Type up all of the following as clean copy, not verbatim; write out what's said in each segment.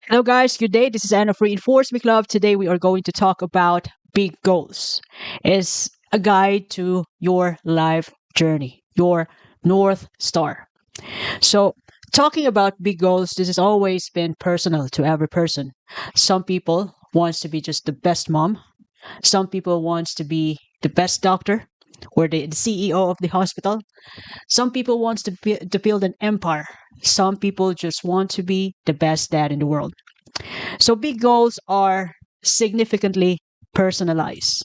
Hello, guys. Good day. This is Anna of Reinforcement Club. Today, we are going to talk about big goals. It's a guide to your life journey, your North Star. So, talking about big goals, this has always been personal to every person. Some people wants to be just the best mom. Some people wants to be the best doctor or the CEO of the hospital. Some people wants to build an empire. Some people just want to be the best dad in the world. So big goals are significantly personalized.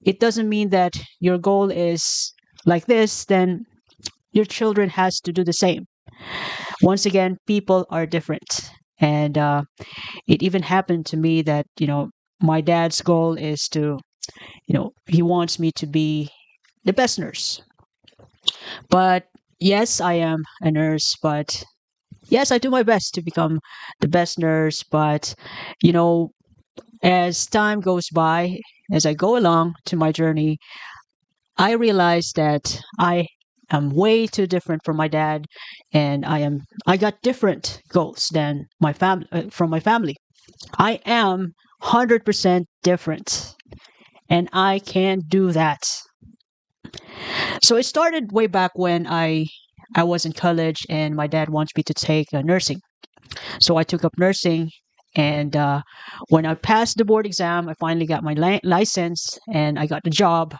It doesn't mean that your goal is like this, then your children has to do the same. Once again, people are different. And it even happened to me that, my dad's goal is to, he wants me to be the best nurse. But yes, I am a nurse, but yes, I do my best to become the best nurse. But, you know, as time goes by, as I go along to my journey, I realize that I am way too different from my dad, and I got different goals than my family from my family. I am 100% different, and I can do that. So it started way back when I was in college, and my dad wants me to take nursing. So I took up nursing, and when I passed the board exam, I finally got my license and I got the job.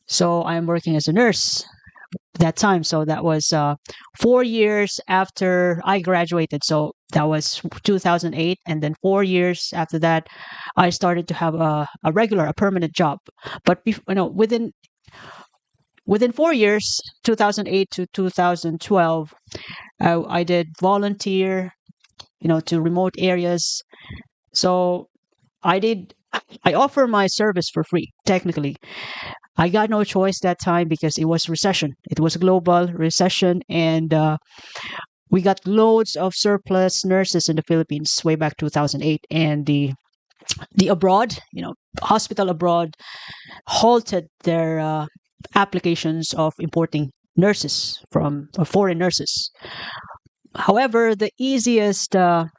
So I'm working as a nurse that time. So that was 4 years after I graduated. So that was 2008, and then 4 years after that, I started to have a permanent job. But within 4 years, 2008 to 2012, I did volunteer, to remote areas. So I did. I offer my service for free. Technically, I got no choice that time because it was recession. It was a global recession, and we got loads of surplus nurses in the Philippines way back 2008, and the abroad, hospital abroad halted their applications of importing nurses from foreign nurses. However, the easiest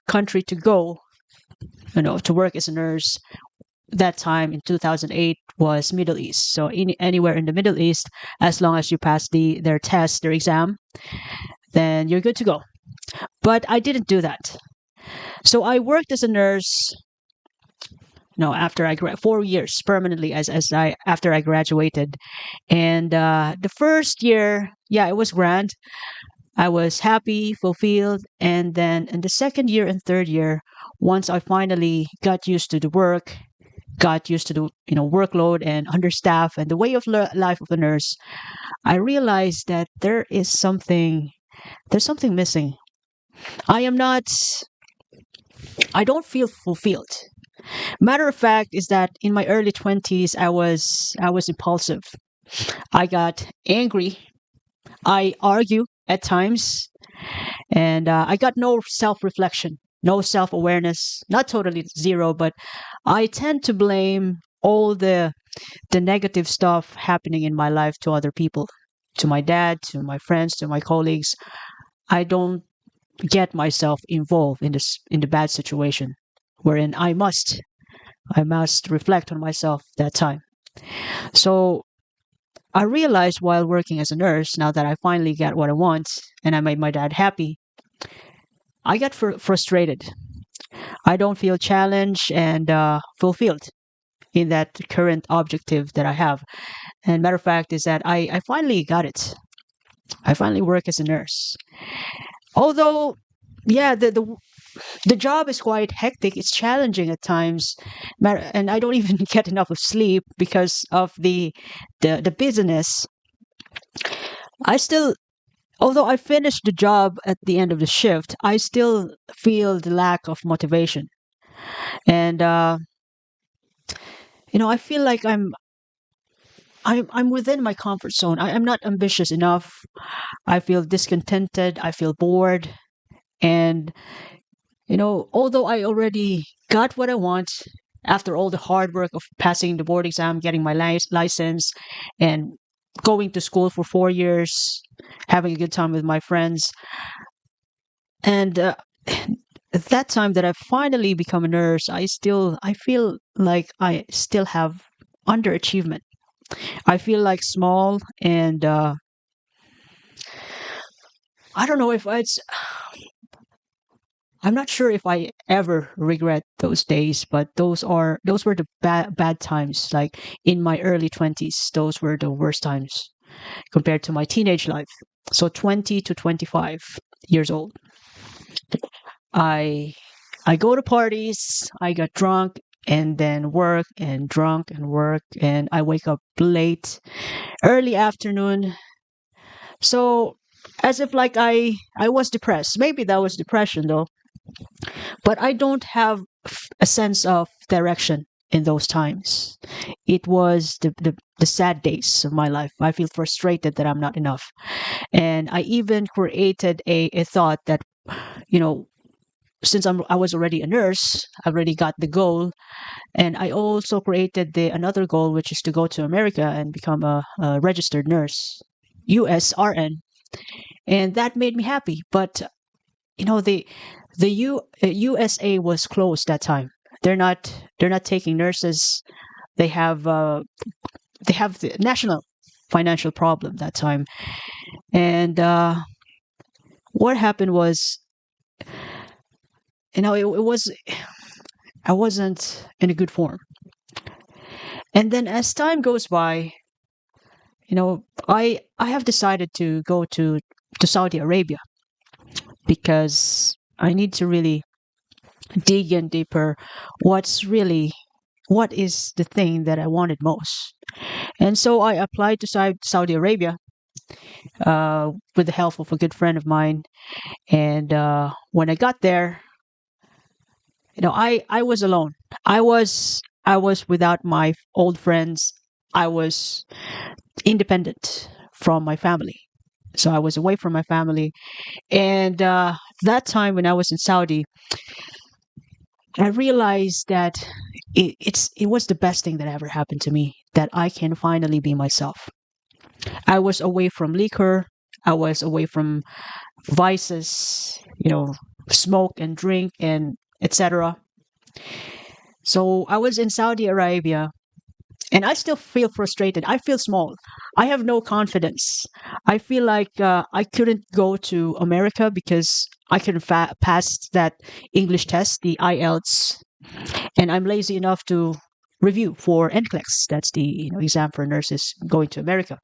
country to go, to work as a nurse that time in 2008 was Middle East. So anywhere in the Middle East, as long as you pass their test, their exam, then you're good to go. But I didn't do that. So I worked as a nurse. No, after 4 years permanently as I after I graduated, and the first year, yeah, it was grand. I was happy, fulfilled, and then in the second year and third year, once I finally got used to the work, got used to the workload and understaff and the way of life of the nurse, I realized that there's something missing. I am not. I don't feel fulfilled. Matter of fact is that in my early 20s, I was impulsive. I got angry. I argue at times, and I got no self reflection, no self awareness. Not totally zero, but I tend to blame all the negative stuff happening in my life to other people, to my dad, to my friends, to my colleagues. I don't get myself involved in the bad situation wherein I must reflect on myself that time. So I realized while working as a nurse, now that I finally got what I want and I made my dad happy, I got frustrated. I don't feel challenged and fulfilled in that current objective that I have. And matter of fact is that I finally got it. I finally work as a nurse. Although, yeah, the job is quite hectic. It's challenging at times, and I don't even get enough of sleep because of the busyness. I still, although I finished the job at the end of the shift, I still feel the lack of motivation, and I feel like I'm within my comfort zone. I'm not ambitious enough. I feel discontented. I feel bored, and although I already got what I want after all the hard work of passing the board exam, getting my license, and going to school for 4 years, having a good time with my friends, And at that time that I finally become a nurse, I feel like I still have underachievement. I feel like small, and I don't know if it's. I'm not sure if I ever regret those days, but those were the bad times. Like in my early 20s, those were the worst times compared to my teenage life. So 20 to 25 years old. I I go to parties, I got drunk and then work and drunk and work, and I wake up late, early afternoon. So as if like I was depressed. Maybe that was depression though, but I don't have a sense of direction in those times. It was the sad days of my life. I feel frustrated that I'm not enough. And I even created a thought that, you know, since I was already a nurse, I already got the goal, and I also created the another goal, which is to go to America and become a registered nurse, USRN, and that made me happy. But the USA was closed that time. They're not taking nurses. They have they have the national financial problem that time, and what happened was, it was I wasn't in a good form. And then as time goes by, I have decided to go to Saudi Arabia because I need to really dig in deeper what is the thing that I wanted most. And so I applied to Saudi Arabia with the help of a good friend of mine. And when I got there, I was alone. I was without my old friends. I was independent from my family. So I was away from my family. And that time when I was in Saudi, I realized that it was the best thing that ever happened to me, that I can finally be myself. I was away from liquor. I was away from vices, smoke and drink and etc. So I was in Saudi Arabia, and I still feel frustrated. I feel small. I have no confidence. I feel like I couldn't go to America because I couldn't pass that English test, the IELTS, and I'm lazy enough to review for NCLEX. That's the exam for nurses going to America.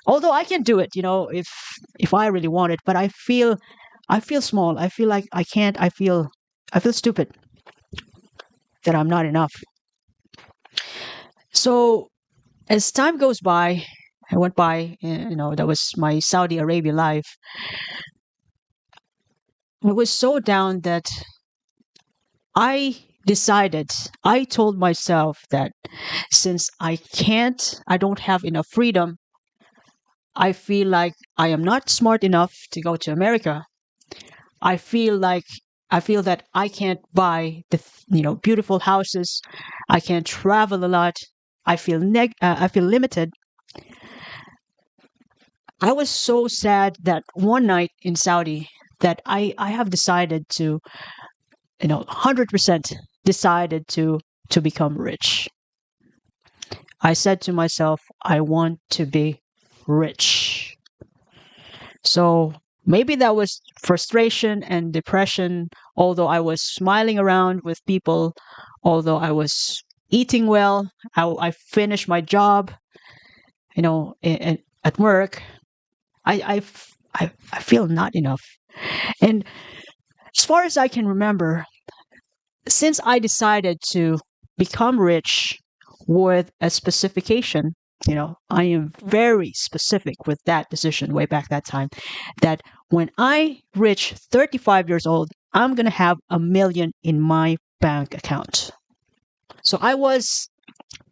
Although I can do it, if I really want it, but I feel small. I feel like I can't. I feel stupid that I'm not enough. So as time goes by, I went by, that was my Saudi Arabia life. I was so down that I decided, I told myself that since I don't have enough freedom, I feel like I am not smart enough to go to America. I feel like I feel that I can't buy the beautiful houses. I can't travel a lot. I feel limited. I was so sad that one night in Saudi that I have decided to 100% decided to become rich. I said to myself, I want to be rich. So maybe that was frustration and depression, although I was smiling around with people, although I was eating well, I finished my job, at work. I feel not enough. And as far as I can remember, since I decided to become rich with a specification, I am very specific with that decision way back that time, that when I reach 35 years old, I'm going to have 1 million in my bank account. So I was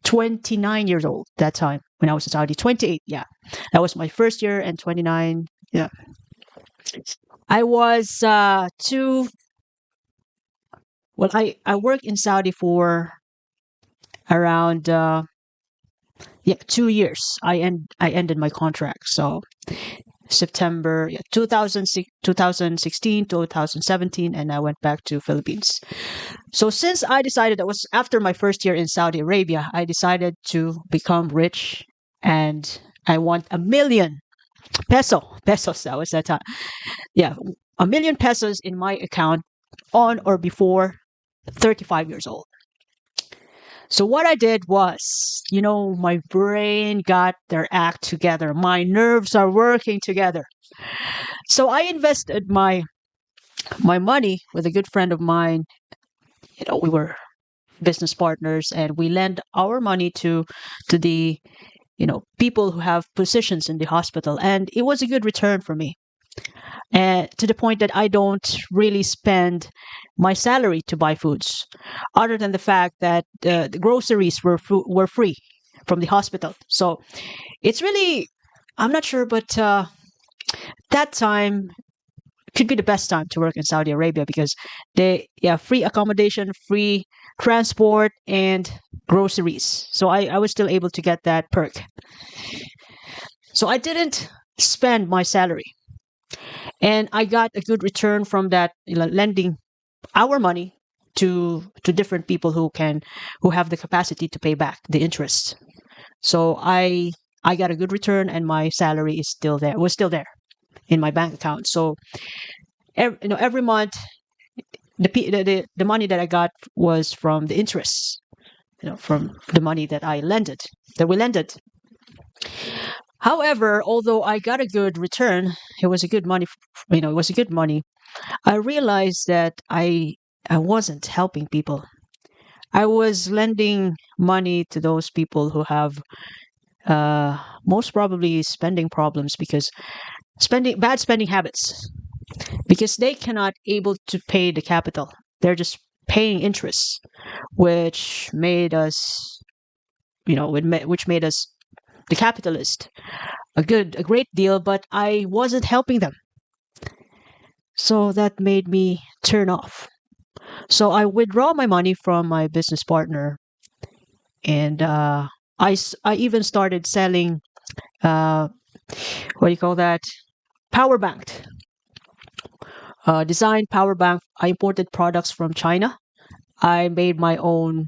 29 years old that time when I was in Saudi. 28, yeah. That was my first year, and 29, yeah. I was I worked in Saudi for around 2 years. I ended my contract. So September 2006, 2016, 2017, and I went back to Philippines. So since I decided, that was after my first year in Saudi Arabia, I decided to become rich, and I want 1 million pesos. That was that time. Yeah, 1 million pesos in my account on or before 35 years old. So what I did was, my brain got their act together. My nerves are working together. So I invested my money with a good friend of mine. We were business partners, and we lend our money to the people who have positions in the hospital, and it was a good return for me. And to the point that I don't really spend my salary to buy foods, other than the fact that the groceries were free from the hospital. So it's really, I'm not sure, but that time could be the best time to work in Saudi Arabia, because free accommodation, free transport, and groceries. So I was still able to get that perk. So I didn't spend my salary, and I got a good return from that, lending our money to different people who have the capacity to pay back the interest. So I got a good return, and my salary is still there. Was still there in my bank account. So every month the money that I got was from the interest, from the money that we lended. However, although I got a good return, it was a good money. It was a good money. I realized that I wasn't helping people. I was lending money to those people who have most probably spending problems, because bad spending habits, because they cannot able to pay the capital. They're just paying interest, which made us, which made us the capitalist a great deal, but I wasn't helping them. So that made me turn off. So I withdraw my money from my business partner, and I even started selling, uh, what do you call that? Power bank, designed power bank. I imported products from China. I made my own.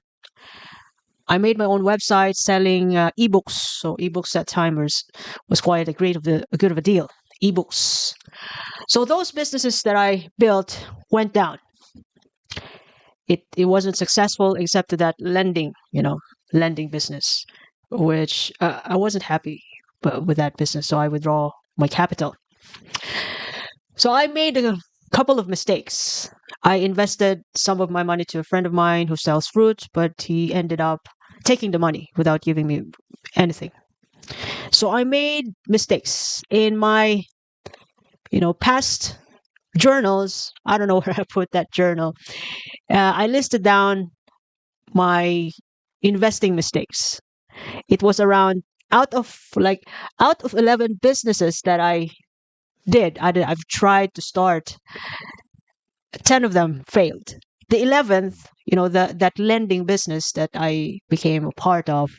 I made my own website selling ebooks. So ebooks that time was quite a good of a deal. Ebooks. So those businesses that I built went down. It wasn't successful, except to that lending business, which I wasn't happy with that business. So I withdraw my capital. So I made a couple of mistakes. I invested some of my money to a friend of mine who sells fruits, but he ended up taking the money without giving me anything. So I made mistakes in my, past journals. I don't know where I put that journal. I listed down my investing mistakes. It was around out of like out of 11 businesses that I've tried to start. 10 of them failed. The 11th, that lending business that I became a part of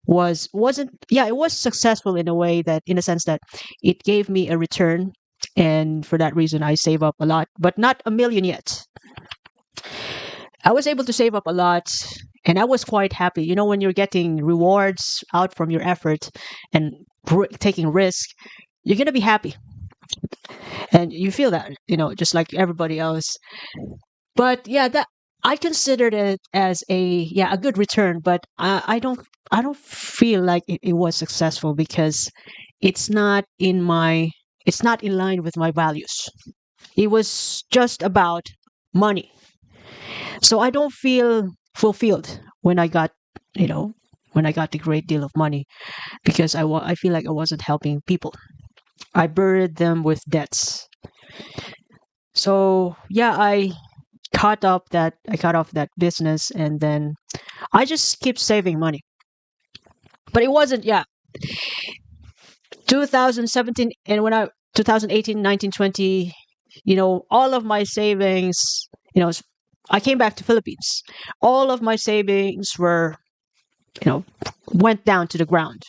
wasn't yeah, it was successful in a way, that in a sense that it gave me a return, and for that reason I save up a lot, but not 1 million yet. I was able to save up a lot, and I was quite happy. When you're getting rewards out from your effort and taking risk, you're going to be happy. And you feel that, just like everybody else. But yeah, that I considered it as a good return, but I don't feel like it was successful, because it's not in my it's not in line with my values. It was just about money. So I don't feel fulfilled when I got, you know, when I got the great deal of money, because I feel like I wasn't helping people. I buried them with debts. So yeah, I cut off that business, and then I just keep saving money. But it wasn't, 2017, and when I 2018, 19, 20, all of my savings, I came back to Philippines. All of my savings you know, went down to the ground.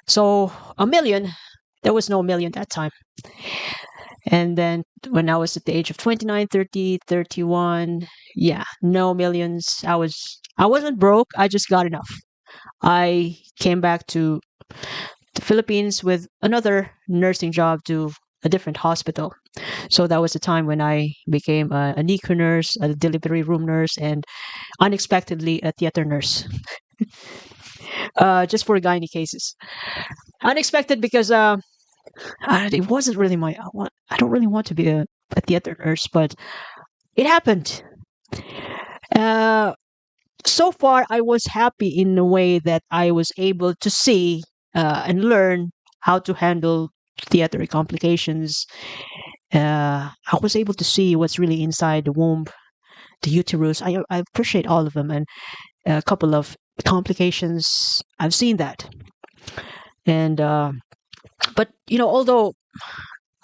So 1 million There was no million that time. And then when I was at the age of 29, 30, 31, yeah, no millions. I wasn't broke. I just got enough. I came back to the Philippines with another nursing job to a different hospital. So that was the time when I became a NICU nurse, a delivery room nurse, and unexpectedly a theater nurse, just for gynae cases. Unexpected because it wasn't really I don't really want to be a theater nurse, but it happened. Uh, so far, I was happy in a way that I was able to see and learn how to handle theater complications. I was able to see what's really inside the womb, the uterus. I appreciate all of them, and a couple of complications. I've seen that, and but although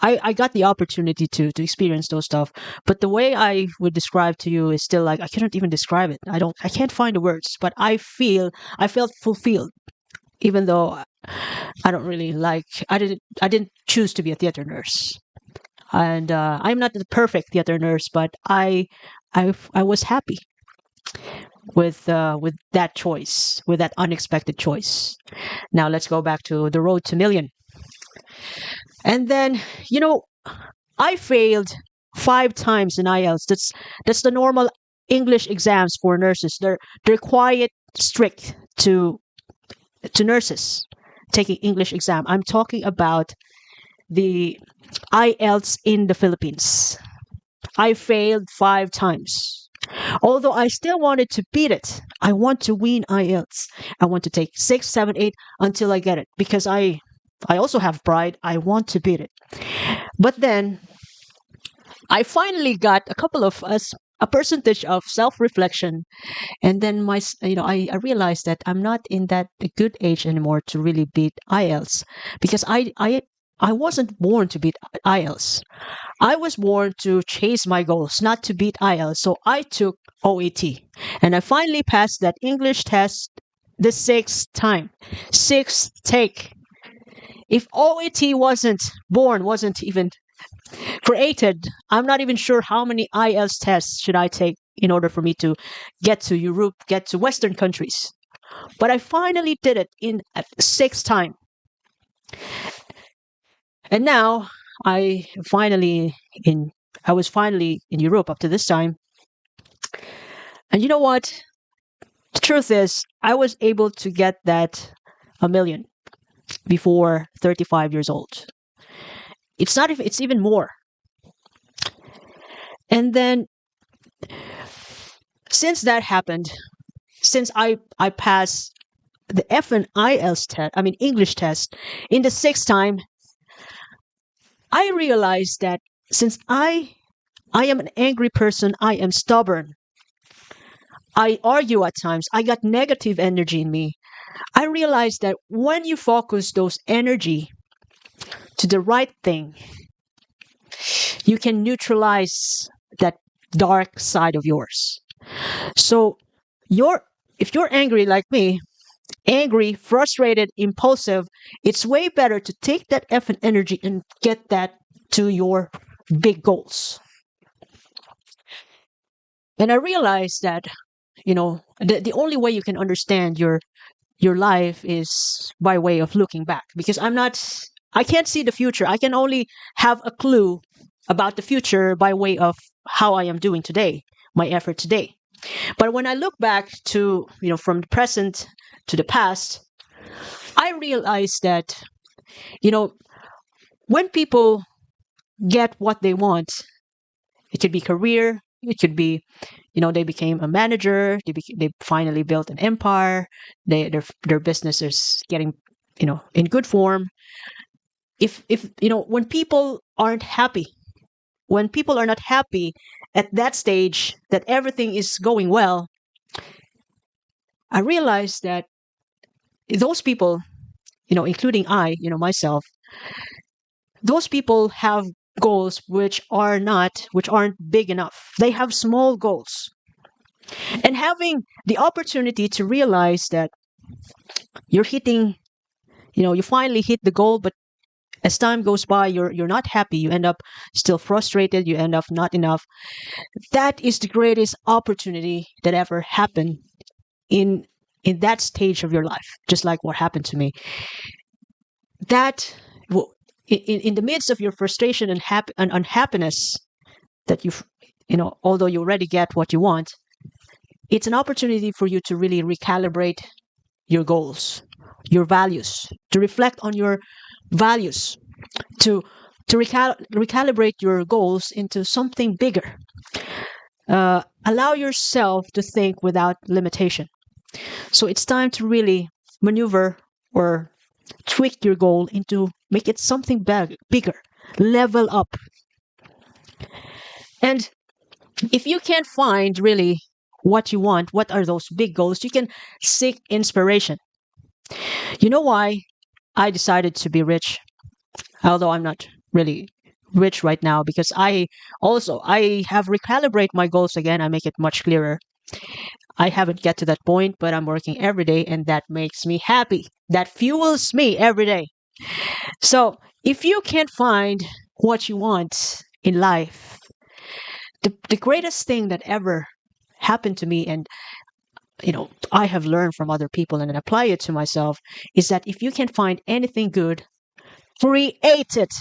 I got the opportunity to experience those stuff, but the way I would describe to you is still like I cannot even describe it. I can't find the words, but I felt fulfilled, even though I don't really like I didn't choose to be a theater nurse, and I'm not the perfect theater nurse, but I was happy with that choice, with that unexpected choice. Now let's go back to the road to million, and then you know I failed 5 times in IELTS. That's the normal English exams for nurses. They're quite strict to nurses taking English exam. I'm talking about the IELTS in the Philippines. I failed 5 times. Although I still wanted to beat it. I want to win IELTS. I want to take 6, 7, 8 until I get it because I also have pride. I want to beat it. But then I finally got a couple of us a percentage of self-reflection, and then I realized that I'm not in that good age anymore to really beat IELTS because I wasn't born to beat IELTS. I was born to chase my goals, not to beat IELTS. So I took OET, and I finally passed that English test the 6th time, 6th take. If OET wasn't even created, I'm not even sure how many IELTS tests should I take in order for me to get to Europe, get to Western countries. But I finally did it in a 6th time. And now I finally in I was finally in Europe up to this time. And you know what? The truth is, I was able to get that a million before 35 years old. It's not if it's even more. And then since that happened, since I passed the F and IELTS test, I mean English test, in the 6th time, I realized that since I am an angry person, I am stubborn. I argue at times. I got negative energy in me. I realized that when you focus those energy to the right thing, you can neutralize that dark side of yours. So if you're angry like me, angry, frustrated, impulsive, it's way better to take that effort energy and get that to your big goals. And I realized that, the only way you can understand your life is by way of looking back because I can't see the future. I can only have a clue about the future by way of how I am doing today, my effort today. But when I look back to, from the present to the past, I realize that, you know, when people get what they want, it could be career, it could be, they became a manager, they finally built an empire, their business is getting, in good form. If when people aren't happy, when people are not happy at that stage that everything is going well, I realize that those people, including myself, those people have goals which aren't big enough. They have small goals. And having the opportunity to realize that you're hitting, you finally hit the goal, but As time goes by, you're not happy. You end up still frustrated. You end up not enough. That is the greatest opportunity that ever happened in in that stage of your life. Just like what happened to me. That in the midst of your frustration and and unhappiness, that although you already get what you want, it's an opportunity for you to really recalibrate your goals, your values, to reflect on your values, to recalibrate your goals into something bigger. Allow yourself to think without limitation. So it's time to really maneuver or tweak your goal into make it something bigger, level up. And if you can't find really what you want, what are those big goals, you can seek inspiration. You know why I decided to be rich, although I'm not really rich right now, because I have recalibrate my goals again. I make it much clearer. I haven't get to that point, but I'm working every day, and that makes me happy. That fuels me every day. So if you can't find what you want in life, the greatest thing that ever happened to me, and I have learned from other people and then apply it to myself, is that if you can't find anything good, create it.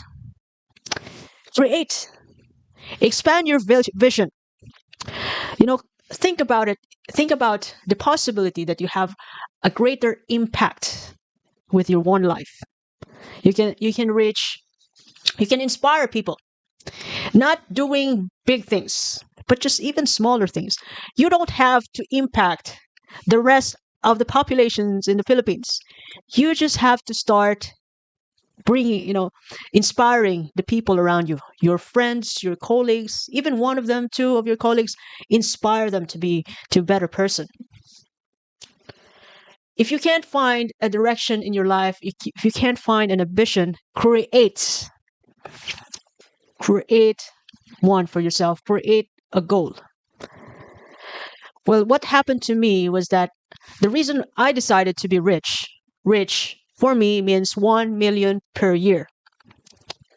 Create. Expand your vision. You know, think about it. Think about the possibility that you have a greater impact with your one life. You can reach, you can inspire people, not doing big things, but just even smaller things. You don't have to impact the rest of the populations in the Philippines. You just have to start bringing, inspiring the people around you, your friends, your colleagues, even one of them, two of your colleagues, inspire them to a better person. If you can't find a direction in your life, if you can't find an ambition, create one for yourself, create a goal. Well, what happened to me was that the reason I decided to be rich for me means 1 million per year.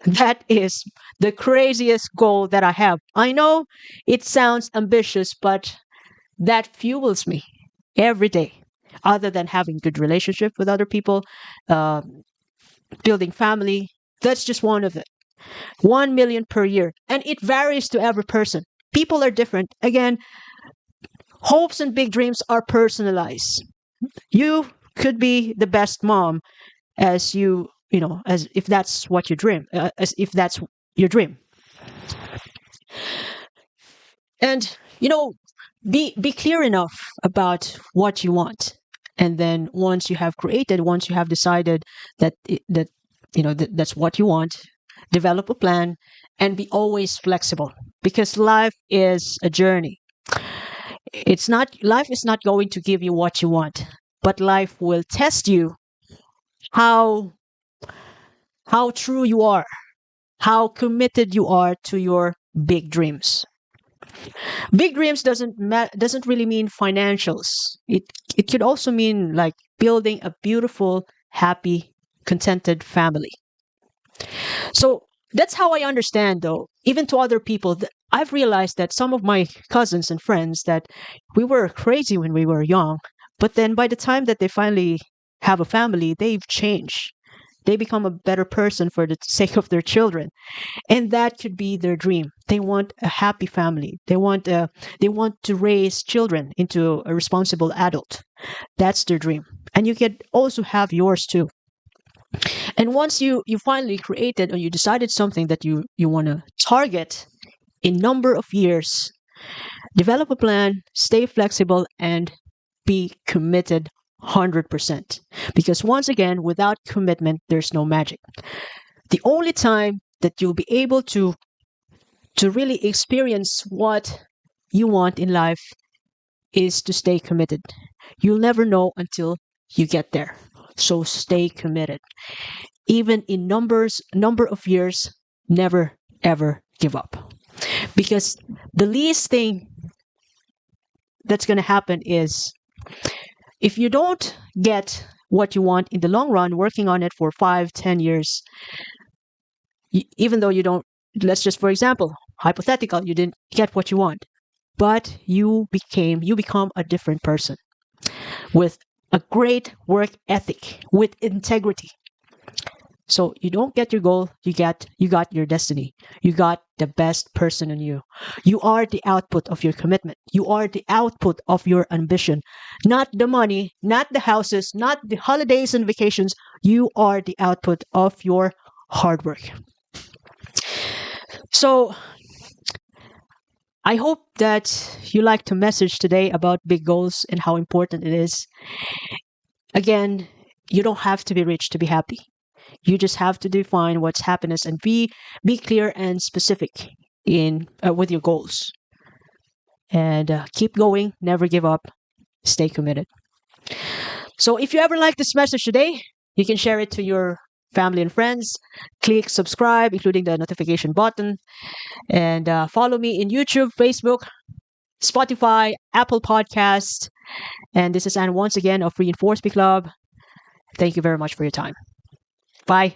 That is the craziest goal that I have. I know it sounds ambitious, but that fuels me every day. Other than having good relationship with other people, uh, building family, that's just one of it. 1 million per year, and it varies to every person. People are different. Again, hopes and big dreams are personalized. You could be the best mom as as if that's what you dream, as if that's your dream. And be clear enough about what you want. And then once you have decided that's what you want, develop a plan and be always flexible, because life is a journey. It's not Life is not going to give you what you want, but life will test you how true you are, how committed you are to your big dreams. Big dreams doesn't really mean financials. It could also mean like building a beautiful, happy, contented family. So that's how I understand, though, even to other people. I've realized that some of my cousins and friends, that we were crazy when we were young, but then by the time that they finally have a family, they've changed. They become a better person for the sake of their children, and that could be their dream. They want a happy family. They want to raise children into a responsible adult. That's their dream, and you can also have yours too. And once you finally created or you decided something that you want to target in number of years, develop a plan, stay flexible, and be committed 100%. Because once again, without commitment, there's no magic. The only time that you'll be able to really experience what you want in life is to stay committed. You'll never know until you get there. So stay committed. Even in number of years, never ever give up. Because the least thing that's going to happen is, if you don't get what you want in the long run, working on it for 5, 10 years, even though you don't, let's just, for example, hypothetical, you didn't get what you want, but you become a different person with a great work ethic, with integrity. So you don't get your goal, you got your destiny. You got the best person in you. You are the output of your commitment. You are the output of your ambition. Not the money, not the houses, not the holidays and vacations. You are the output of your hard work. So I hope that you liked the message today about big goals and how important it is. Again, you don't have to be rich to be happy. You just have to define what's happiness and be clear and specific in with your goals. And keep going, never give up, stay committed. So if you ever like this message today, you can share it to your family and friends. Click subscribe, including the notification button, and follow me in YouTube, Facebook, Spotify, Apple Podcast. And this is Anne once again of Reinforce Me Club. Thank you very much for your time. Bye.